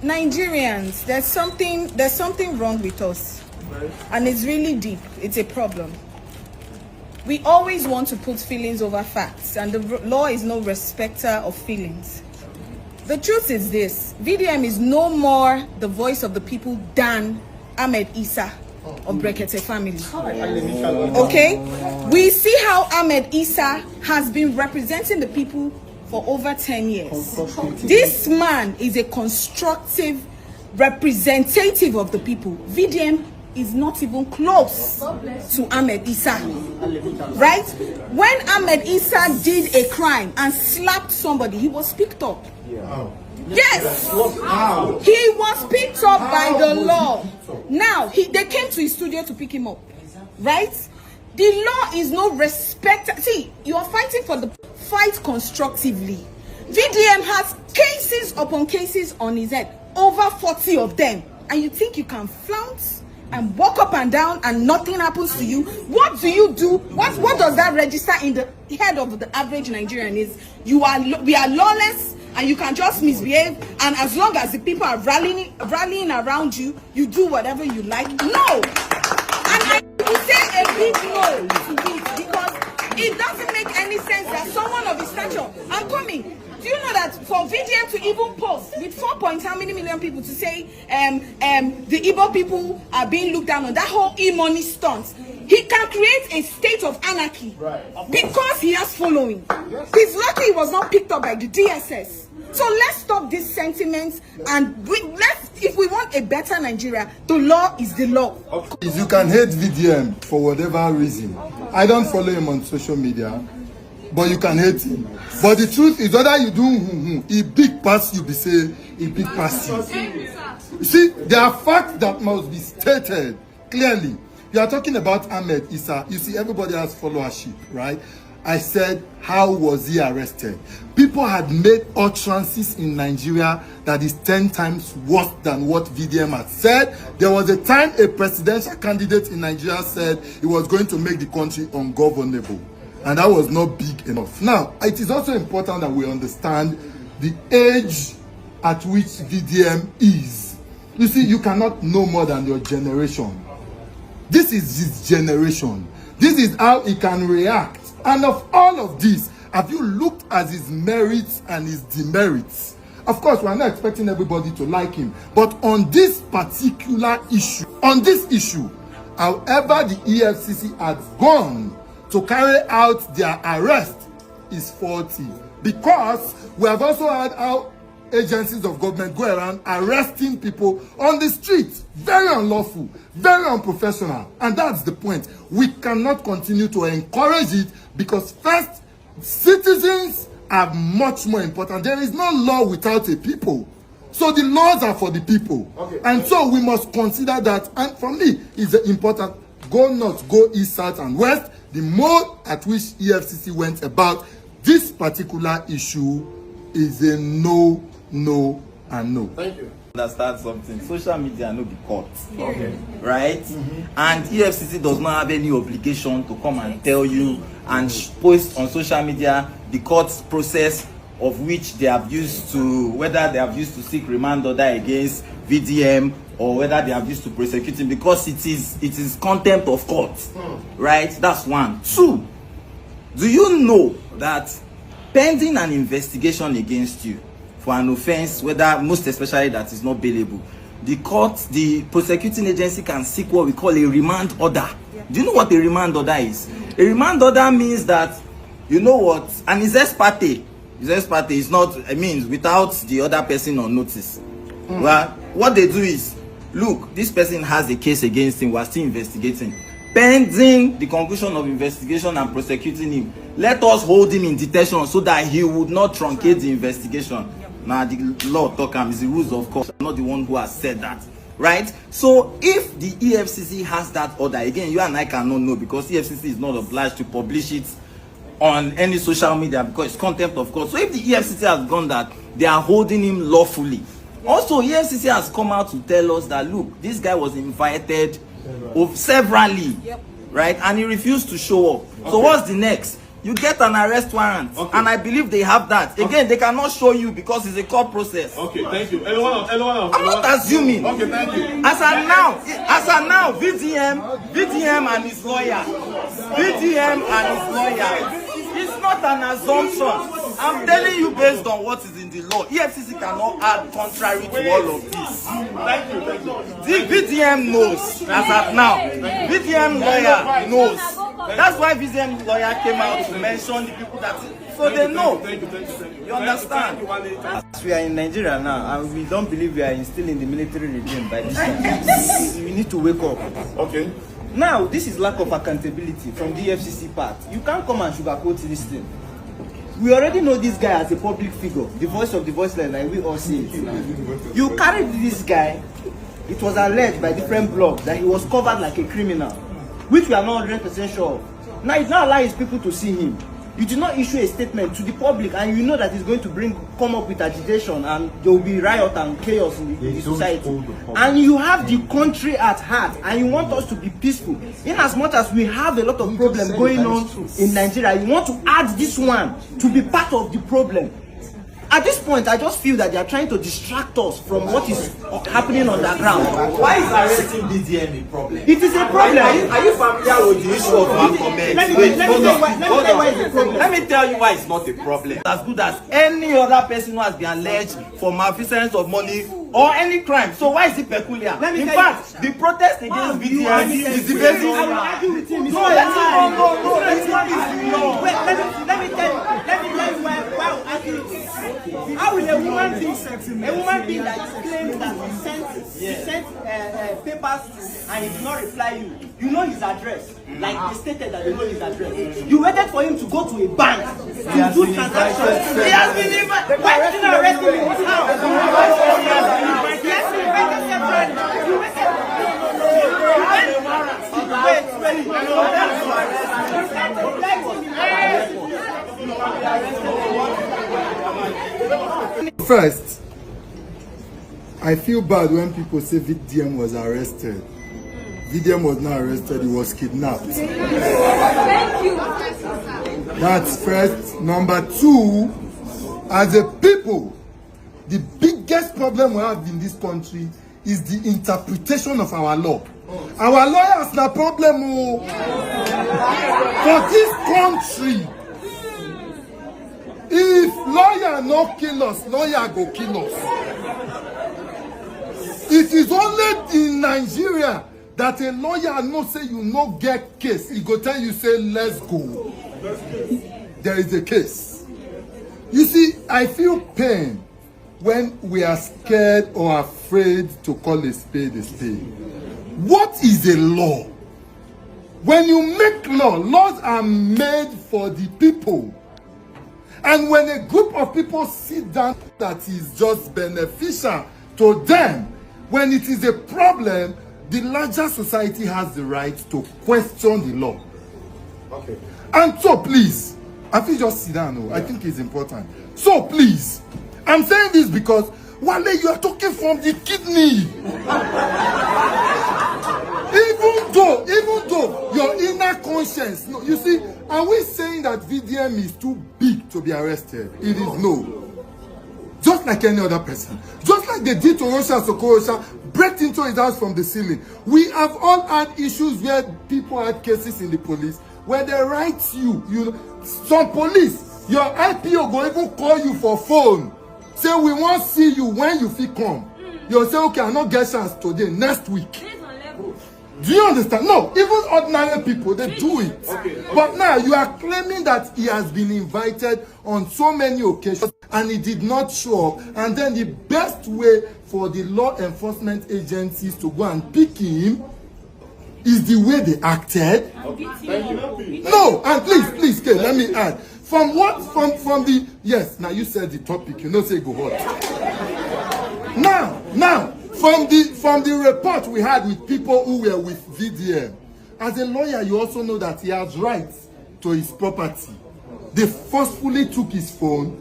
Nigerians, there's something wrong with us, and it's really deep. It's a problem. We always want to put feelings over facts, and the law is no respecter of feelings. The truth is this: VDM is no more the voice of the people than Ahmed Issa of Brekete family. Okay? We see how Ahmed Issa has been representing the people for over 10 years. This man is a constructive representative of the people. VDM is not even close to Ahmed Issa. Right? When Ahmed Issa did a crime and slapped somebody, he was picked up. Yes, he was picked up by the law. Now, they came to his studio to pick him up. Right? The law is no respect. See, you are fighting for the fight constructively. VDM has cases upon cases on his head, over 40 of them, and you think you can flounce and walk up and down and nothing happens to you? What do you do? What does that register in the head of the average Nigerian? Is we are lawless and you can just misbehave, and as long as the people are rallying around you, you do whatever you like? No. And I will say a big no to this, because it doesn't make any sense that someone of his stature, I'm coming. Do you know that for VDM to even post with 4 point how many million people to say the Igbo people are being looked down on, that whole e-money stunt, he can create a state of anarchy because he has following. He's lucky he was not picked up by the DSS. So let's stop these sentiments, and if we want a better Nigeria, the law is the law. You can hate VDM for whatever reason. I don't follow him on social media, but you can hate him. But the truth is, whether you do he big pass you, be say he big pass you. You see, there are facts that must be stated clearly. You are talking about Ahmed Issa. You see, everybody has followership, right? I said, how was he arrested? People had made utterances in Nigeria that is 10 times worse than what VDM had said. There was a time a presidential candidate in Nigeria said he was going to make the country ungovernable. And that was not big enough. Now, it is also important that we understand the age at which VDM is. You see, you cannot know more than your generation. This is his generation. This is how he can react. And of all of this, have you looked at his merits and his demerits? Of course, we are not expecting everybody to like him. But on this particular issue, however the EFCC has gone to carry out their arrest is faulty. Because we have also had how agencies of government go around arresting people on the streets. Very unlawful, very unprofessional. And that's the point. We cannot continue to encourage it, because first, citizens are much more important. There is no law without a people. So the laws are for the people. Okay. And so we must consider that. And for me, it's important. Go north, go east, south, and west. The mode at which EFCC went about this particular issue is a no, no, and no. Thank you. Understand something. Social media no be caught. Okay. Right? And EFCC does not have any obligation to come and tell you and post on social media the court process of which they have used to, whether they have used to seek remand order against VDM or whether they have used to prosecute him, because it is contempt of court. Right? That's one. Two, do you know that pending an investigation against you for an offense, whether most especially that is not bailable, the prosecuting agency can seek what we call a remand order. Do you know what a remand order is? A remand order means that, you know what, and it's ex parte. It's ex parte. It's not, it means without the other person on notice. Well, what they do is, look, this person has a case against him, we're still investigating. Pending the conclusion of investigation and prosecuting him, let us hold him in detention so that he would not truncate the investigation. Now, the law talk is the rules of course. I'm not the one who has said that. Right? So, if the EFCC has that order, again, you and I cannot know, because EFCC is not obliged to publish it on any social media because it's contempt of court. So, if the EFCC has gone that, they are holding him lawfully. Also, EFCC has come out to tell us that, look, this guy was invited severally, right? And he refused to show up. Okay. So what's the next? you get an arrest warrant. Okay. And I believe they have that. Again, they cannot show you because it's a court process. Okay, thank you. Anyone else? I'm not assuming. Okay, thank you. As of now, VDM and his lawyer. It's not an assumption. I'm telling you based on what is in the law. EFCC cannot add contrary to all of this. Thank you. The VDM knows as of now. VDM lawyer knows. That's why VDM lawyer came out to mention the people that. So they know. Thank you. You understand? As we are in Nigeria now, and we don't believe we are still in the military regime by this time. We need to wake up. Okay. Now, this is lack of accountability from the EFCC part. You can't come and sugarcoat this thing. We already know this guy as a public figure, the voice of the voiceless, like we all see it. You carried this guy, it was alleged by different blogs that he was covered like a criminal, which we are not 100% sure of. Now, it now allows people to see him. You did not issue a statement to the public, and you know that it's going to come up with agitation, and there will be riot and chaos in the society. And you have the country at heart, and you want us to be peaceful. In as much as we have a lot of problems going on in Nigeria, you want to add this one to be part of the problem. At this point, I just feel that they are trying to distract us from what is happening on the ground. Why is arresting VDM a problem? It is a problem. Are you familiar with the issue of comment? Let me tell you why it's not a problem. As good as any other person who has been alleged for malfeasance of money or any crime. So why is it peculiar? In fact, the protest against VDM is the basis. No, let's not. Let me tell you why I'm arguing this. How will a woman being that claims that he sent papers and he did not reply you know his address, like they stated that they know his address. You waited for him to go to a bank to do transactions. He has been invited. Why did you not arrest him in his house? He has been invited separately. You First, I feel bad when people say VDM was arrested. VDM was not arrested, he was kidnapped. Thank you. That's first. Number two, as a people, the biggest problem we have in this country is the interpretation of our law. Our lawyers na problem for this country. If lawyer no kill us, lawyer go kill us. It is only in Nigeria that a lawyer no say you no get case. He go tell you say let's go. There is a case. You see, I feel pain when we are scared or afraid to call a spade a spade. What is a law? When you make law, laws are made for the people. And when a group of people sit down that is just beneficial to them, when it is a problem, the larger society has the right to question the law. Okay. And so please, I feel just sit down. I think it's important. So please, I'm saying this because Wale, you are talking from the kidney. Even though your inner conscience, no, you see, are we saying that VDM is too big to be arrested? It is no. Just like any other person. Just like they did to Rosha Sokorosha, break into his house from the ceiling. We have all had issues where people had cases in the police where they write you know, some police, your IPO go even call you for phone. Say, we won't see you when you fit come. You'll say, okay, I'll not get chance today, next week. Do you understand? No, even ordinary people, they do it. Okay. But now you are claiming that he has been invited on so many occasions and he did not show up. And then the best way for the law enforcement agencies to go and pick him is the way they acted. No, and please, Kay, let me add. From the, yes, now you said the topic, you know, say go hot. Now, from the report we had with people who were with VDM, as a lawyer, you also know that he has rights to his property. They forcefully took his phone,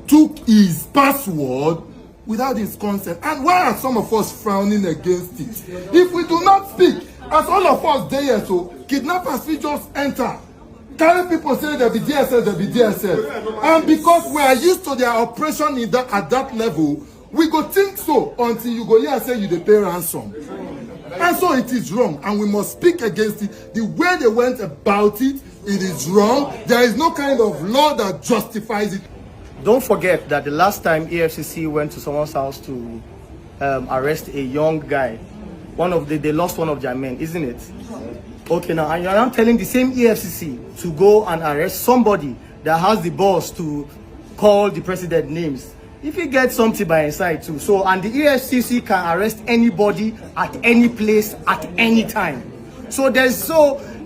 took his password without his consent. And why are some of us frowning against it? If we do not speak, as all of us there, so kidnappers will just enter. carry people say there be DSS, there be DSS. And because we are used to their operation in that, at that level, we go think so until you go here and say you dey pay ransom. And so it is wrong, and we must speak against it. The way they went about it, it is wrong. There is no kind of law that justifies it. Don't forget that the last time EFCC went to someone's house to arrest a young guy, they lost one of their men, isn't it? Okay, now, and you're now telling the same EFCC to go and arrest somebody that has the balls to call the president names. If you get something by his side too. So, and the EFCC can arrest anybody at any place at any time. So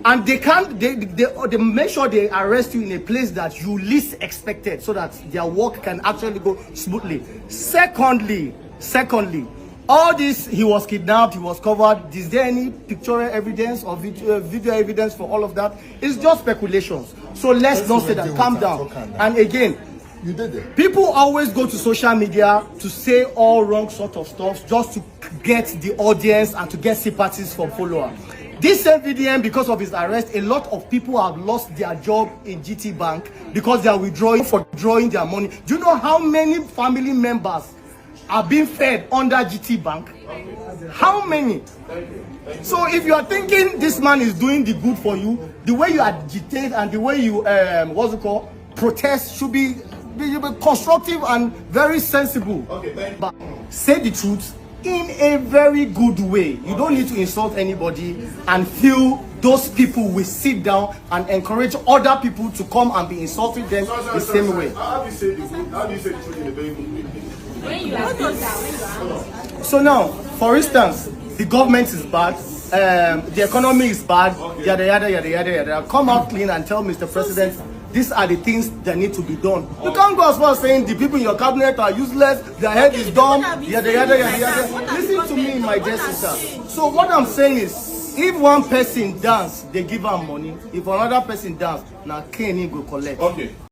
and they make sure they arrest you in a place that you least expected, so that their work can actually go smoothly. Secondly, all this, he was kidnapped, he was covered. Is there any pictorial evidence or video evidence for all of that? It's just speculations. So let's not say that. Calm down. And again, You did it. people always go to social media to say all wrong sort of stuff just to get the audience and to get sympathies from followers. This same VDM, because of his arrest, a lot of people have lost their job in GT Bank because they are withdrawing their money. Do you know how many family members are being fed under GT Bank? How many? So if you are thinking this man is doing the good for you, the way you agitate and the way you protest should be constructive and very sensible. Okay, thank you. But say the truth in a very good way. You don't need to insult anybody and feel those people will sit down and encourage other people to come and be insulting them the same way. How do you say the truth in a very good way? When you are doing that, So now, for instance, the government is bad, the economy is bad, yada yada yada yada yada. Come out clean and tell Mr. President, these are the things that need to be done. You can't go as far as saying the people in your cabinet are useless, their head is dumb, yada yada yada yada. Listen to me, my dear sister. So what I'm saying is, if one person dance, they give her money. If another person dance, now Kenny go collect. Okay.